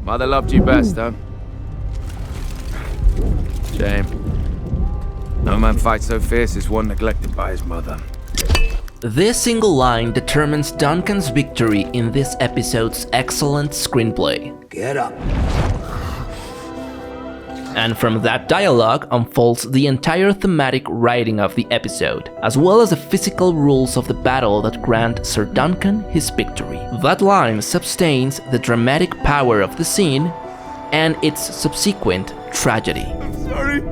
Mother loved you best, huh? Shame. No man fights so fierce as one neglected by his mother. This single line determines Duncan's victory in this episode's excellent screenplay. Get up. And from that dialogue unfolds the entire thematic writing of the episode, as well as the physical rules of the battle that grant Sir Duncan his victory. That line sustains the dramatic power of the scene and its subsequent tragedy. Sorry.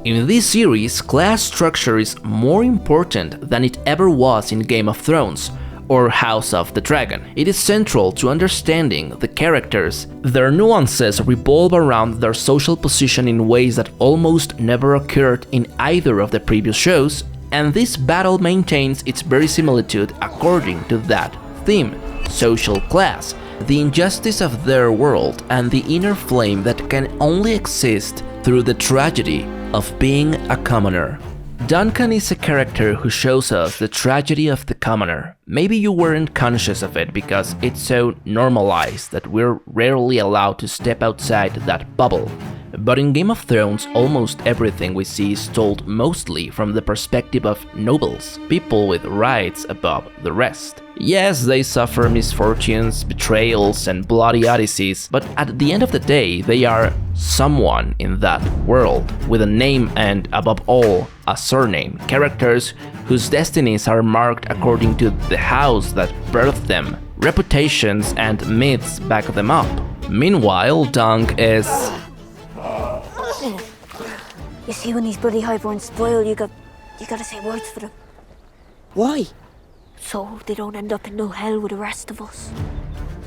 In this series, class structure is more important than it ever was in Game of Thrones or House of the Dragon. It is central to understanding the characters. Their nuances revolve around their social position in ways that almost never occurred in either of the previous shows, and this battle maintains its verisimilitude according to that theme: social class, the injustice of their world, and the inner flame that can only exist through the tragedy of being a commoner. Duncan is a character who shows us the tragedy of the commoner. Maybe you weren't conscious of it because it's so normalized that we're rarely allowed to step outside that bubble. But in Game of Thrones, almost everything we see is told mostly from the perspective of nobles, people with rights above the rest. Yes, they suffer misfortunes, betrayals, and bloody odysseys, but at the end of the day, they are someone in that world, with a name and, above all, a surname. Characters whose destinies are marked according to the house that birthed them. Reputations and myths back them up. Meanwhile, Dunk is... You see, when these bloody highborns spoil, you gotta say words for them. Why? So they don't end up in no hell with the rest of us.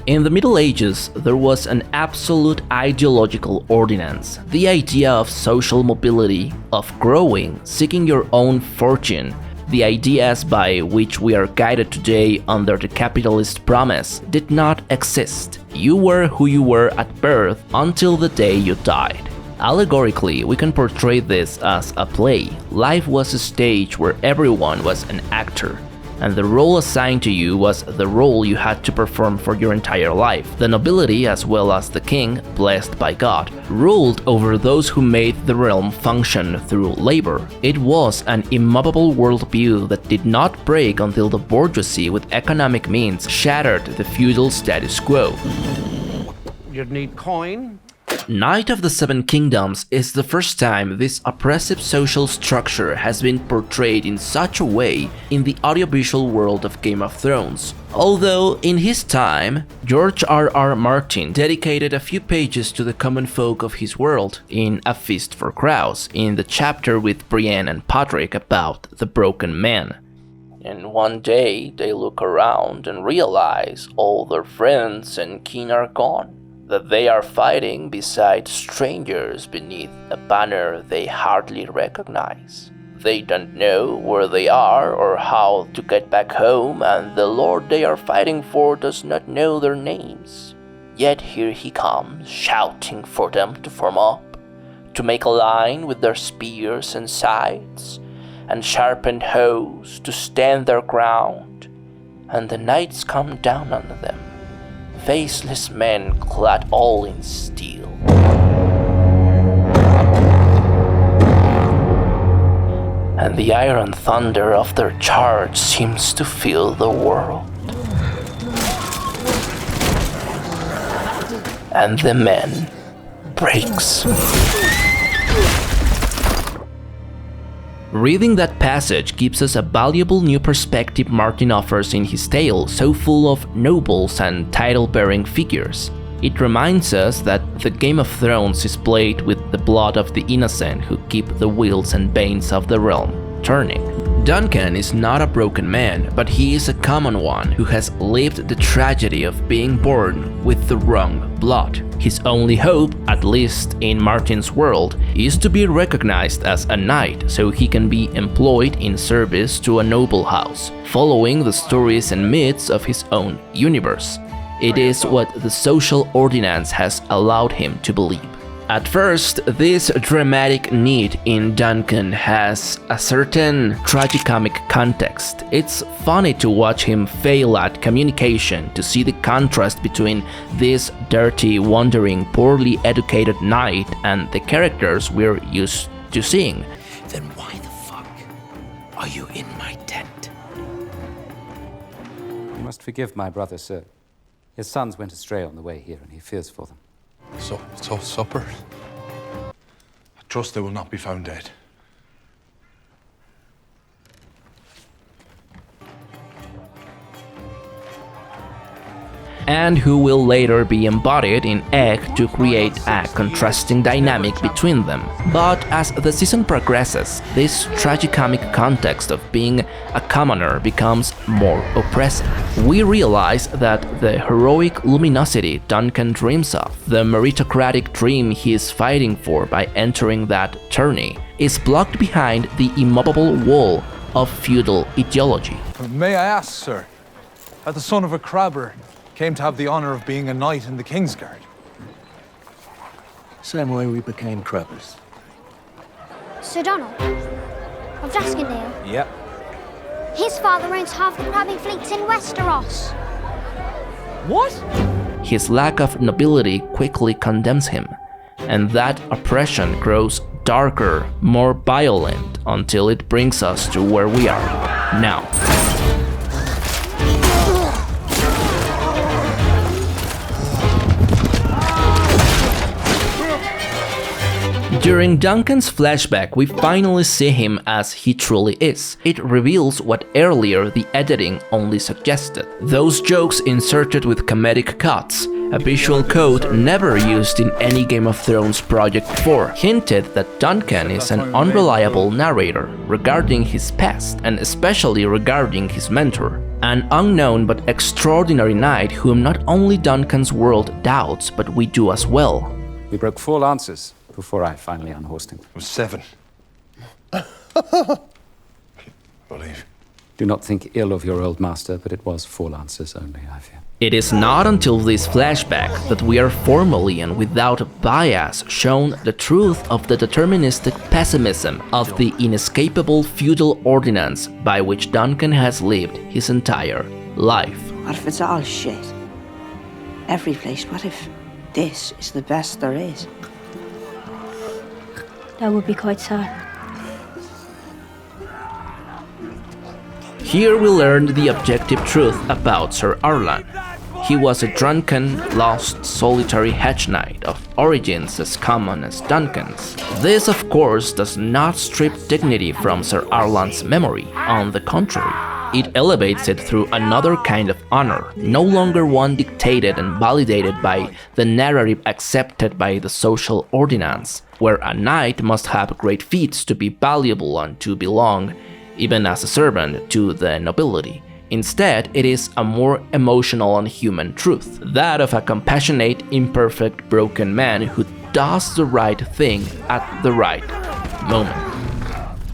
In the Middle Ages, there was an absolute ideological ordinance, the idea of social mobility, of growing, seeking your own fortune. The ideas by which we are guided today under the capitalist promise did not exist. You were who you were at birth until the day you died. Allegorically, we can portray this as a play. Life was a stage where everyone was an actor, and the role assigned to you was the role you had to perform for your entire life. The nobility, as well as the king, blessed by God, ruled over those who made the realm function through labor. It was an immovable worldview that did not break until the bourgeoisie with economic means shattered the feudal status quo. You'd need coin. Night of the Seven Kingdoms is the first time this oppressive social structure has been portrayed in such a way in the audiovisual world of Game of Thrones. Although, in his time, George R.R. Martin dedicated a few pages to the common folk of his world in A Feast for Crows, in the chapter with Brienne and Podrick about the broken man. And one day they look around and realize all their friends and kin are gone, that they are fighting beside strangers beneath a banner they hardly recognize. They don't know where they are or how to get back home, and the lord they are fighting for does not know their names. Yet here he comes, shouting for them to form up, to make a line with their spears and scythes, and sharpened hoes to stand their ground, and the knights come down on them, faceless men clad all in steel. And the iron thunder of their charge seems to fill the world. And the man breaks. Reading that passage gives us a valuable new perspective Martin offers in his tale, so full of nobles and title-bearing figures. It reminds us that the Game of Thrones is played with the blood of the innocent who keep the wheels and veins of the realm turning. Duncan is not a broken man, but he is a common one who has lived the tragedy of being born with the wrong blood. His only hope, at least in Martin's world, is to be recognized as a knight so he can be employed in service to a noble house, following the stories and myths of his own universe. It is what the social ordinance has allowed him to believe. At first, this dramatic need in Duncan has a certain tragicomic context. It's funny to watch him fail at communication, to see the contrast between this dirty, wandering, poorly educated knight and the characters we're used to seeing. Then why the fuck are you in my tent? You must forgive my brother, sir. His sons went astray on the way here, and he fears for them. So, supper. I trust they will not be found dead. And who will later be embodied in Egg to create a contrasting dynamic between them. But as the season progresses, this tragicomic context of being a commoner becomes more oppressive. We realize that the heroic luminosity Duncan dreams of, the meritocratic dream he is fighting for by entering that tourney, is blocked behind the immovable wall of feudal ideology. May I ask, sir, as the son of a crabber, came to have the honor of being a knight in the Kingsguard? Same way we became crabbers. Sir Donald of Jaskendale. Yep. His father owns half the crabbing fleets in Westeros. What? His lack of nobility quickly condemns him, and that oppression grows darker, more violent, until it brings us to where we are now. During Duncan's flashback, we finally see him as he truly is. It reveals what earlier the editing only suggested. Those jokes inserted with comedic cuts, a visual code never used in any Game of Thrones project before, hinted that Duncan is an unreliable narrator regarding his past, and especially regarding his mentor. An unknown but extraordinary knight whom not only Duncan's world doubts, but we do as well. We broke 4 lances before I finally unhorsed him. It was 7. Believe. Do not think ill of your old master, but it was 4 lances only, I fear. It is not until this flashback that we are formally and without bias shown the truth of the deterministic pessimism of the inescapable feudal ordinance by which Duncan has lived his entire life. What if it's all shit? Every place, what if this is the best there is? That would be quite sad. Here we learned the objective truth about Sir Arlan. He was a drunken, lost, solitary hedge knight of origins as common as Duncan's. This, of course, does not strip dignity from Sir Arlan's memory. On the contrary, it elevates it through another kind of honor, no longer one dictated and validated by the narrative accepted by the social ordinance, where a knight must have great feats to be valuable and to belong, even as a servant, to the nobility. Instead, it is a more emotional and human truth, that of a compassionate, imperfect, broken man who does the right thing at the right moment.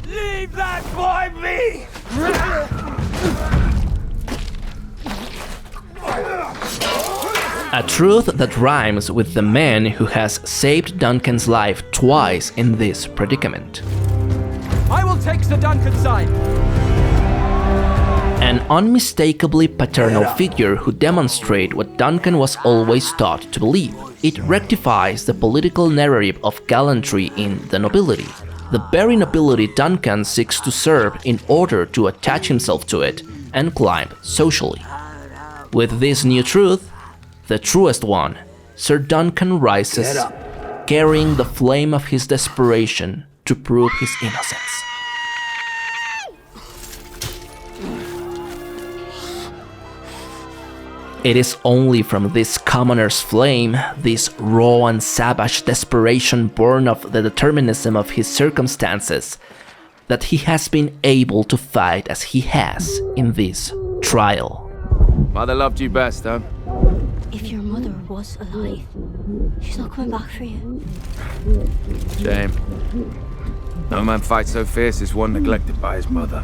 Leave that boy be! A truth that rhymes with the man who has saved Duncan's life twice in this predicament. I will take the Duncan side. An unmistakably paternal figure who demonstrates what Duncan was always taught to believe. It rectifies the political narrative of gallantry in the nobility, the very nobility Duncan seeks to serve in order to attach himself to it and climb socially. With this new truth, the truest one, Sir Duncan rises, carrying the flame of his desperation to prove his innocence. It is only from this commoner's flame, this raw and savage desperation born of the determinism of his circumstances, that he has been able to fight as he has in this trial. Mother loved you best, huh? If your mother was alive, she's not coming back for you. Shame. No man fights so fierce as one neglected by his mother.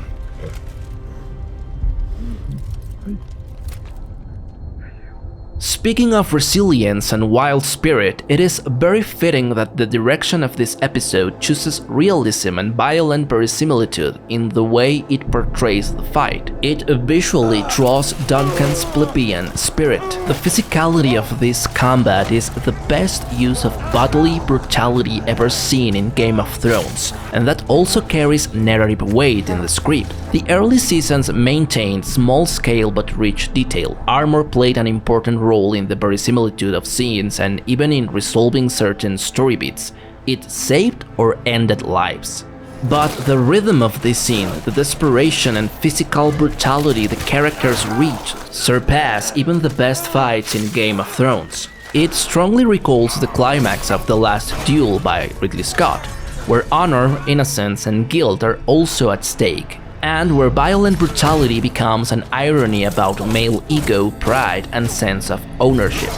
Speaking of resilience and wild spirit, it is very fitting that the direction of this episode chooses realism and violent verisimilitude in the way it portrays the fight. It visually draws Duncan's plebeian spirit. The physicality of this combat is the best use of bodily brutality ever seen in Game of Thrones, and that also carries narrative weight in the script. The early seasons maintained small-scale but rich detail. Armor played an important role in the verisimilitude of scenes and even in resolving certain story beats. It saved or ended lives. But the rhythm of this scene, the desperation and physical brutality the characters reach, surpass even the best fights in Game of Thrones. It strongly recalls the climax of The Last Duel by Ridley Scott, where honor, innocence, and guilt are also at stake, and where violent brutality becomes an irony about male ego, pride, and sense of ownership.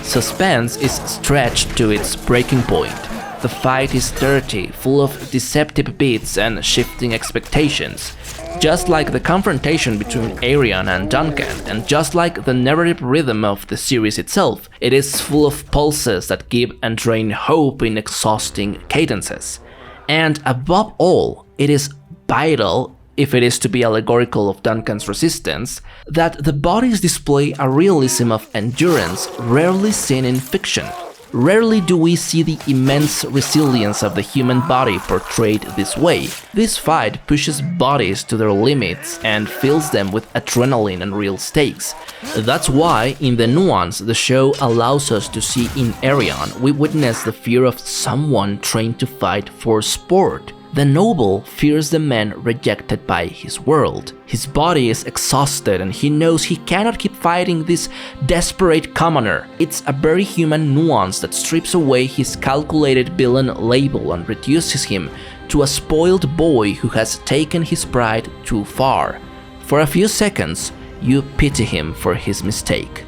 Suspense is stretched to its breaking point. The fight is dirty, full of deceptive beats and shifting expectations. Just like the confrontation between Aerion and Duncan, and just like the narrative rhythm of the series itself, it is full of pulses that give and drain hope in exhausting cadences. And above all, it is vital, if it is to be allegorical of Duncan's resistance, that the bodies display a realism of endurance rarely seen in fiction. Rarely do we see the immense resilience of the human body portrayed this way. This fight pushes bodies to their limits and fills them with adrenaline and real stakes. That's why, in the nuance the show allows us to see in Aerion, we witness the fear of someone trained to fight for sport. The noble fears the man rejected by his world. His body is exhausted and he knows he cannot keep fighting this desperate commoner. It's a very human nuance that strips away his calculated villain label and reduces him to a spoiled boy who has taken his pride too far. For a few seconds, you pity him for his mistake.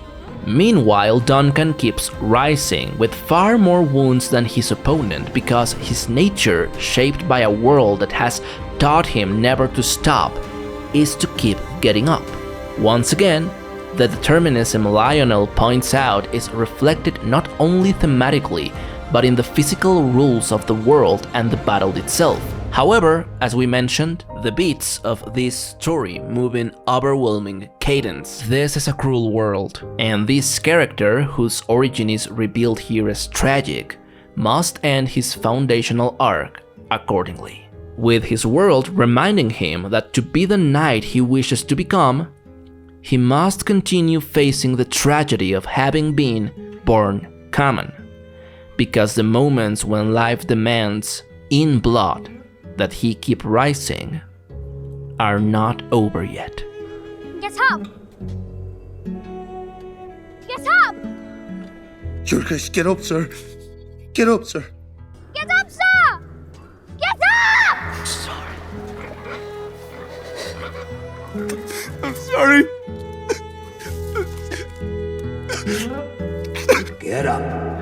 Meanwhile, Duncan keeps rising with far more wounds than his opponent because his nature, shaped by a world that has taught him never to stop, is to keep getting up. Once again, the determinism Lyonel points out is reflected not only thematically, but in the physical rules of the world and the battle itself. However, as we mentioned, the beats of this story move in overwhelming cadence. This is a cruel world, and this character, whose origin is revealed here as tragic, must end his foundational arc accordingly, with his world reminding him that to be the knight he wishes to become, he must continue facing the tragedy of having been born common, because the moments when life demands, in blood, that he keep rising are not over yet. Get up! Get up! Your guys, get up, sir. Get up, sir. Get up, sir! Get up! Sorry. I'm sorry. Get up.